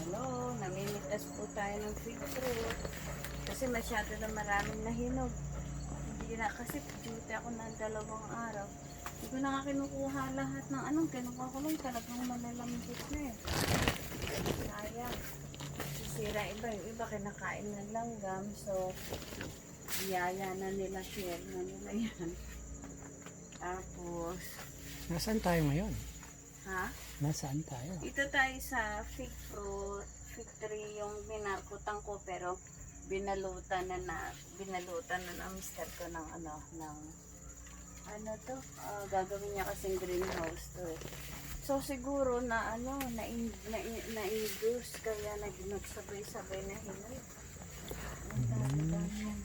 Hello, namimitas po tayo ng fig fruit. Kasi masyado na maraming nahinog. Hindi na, kasi duty ako ng 2 araw. Hindi ko na nga kinukuha lahat ng anong kinukuha ko lang talagang malalambot na eh. Sayang. Sisira iba, yung iba kinakain ng langgam. So, biyaya na nila, share na nila yan. Tapos, Nasaan tayo ngayon? ha? Nasaan tayo? Ito tayo sa fig fruit, fig tree yung binarkutan ko pero binalutan na ng mister ko ng gagawin niya kasing greenhouse to eh. So siguro na na-induce kaya nagsabay-sabay na hinog. Ang dami-dami yan.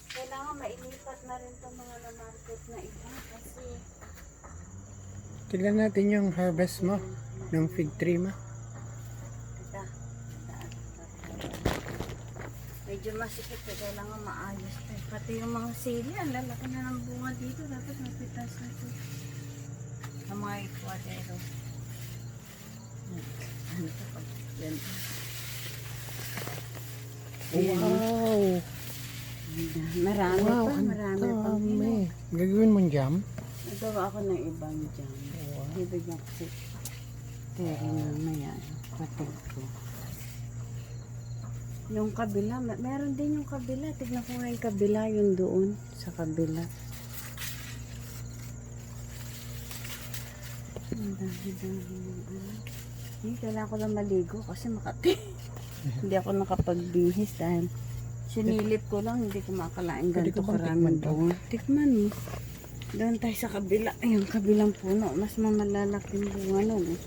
Kailangan mailipat na rin itong mga na-market na iba kasi Tignan natin yung harvest mo ng fig tree mo. Ito. Medyo masikip eh. Kailangan maayos pa eh. Pati yung mga sili, ang lalaki na ng bunga dito. Dapat mapitas na ito. Ang mga ikwadero. Ano ito pa? Yan. Wow! Marami Wow, pa. ang Marami pang dami. Gagawin mo jam? Nagawa ako ng ibang dyan. Wow. Bibigyan ko si Terry mamaya. Patid ko. Yung kabila, meron din yung kabila. Tignan ko nga yung kabila, yung doon sa kabila. Ang dami-dami yung ano. Kailangan ko lang maligo kasi makati. Hindi ako nakapagbihis dahil sinilip ko lang, hindi ko makalain Pwede ganito ko bang karaming tikman to? bunga. Tikman mo. Doon tayo sa kabila. Ay, yung kabilang puno. Mas mamalalaking bunga nun eh.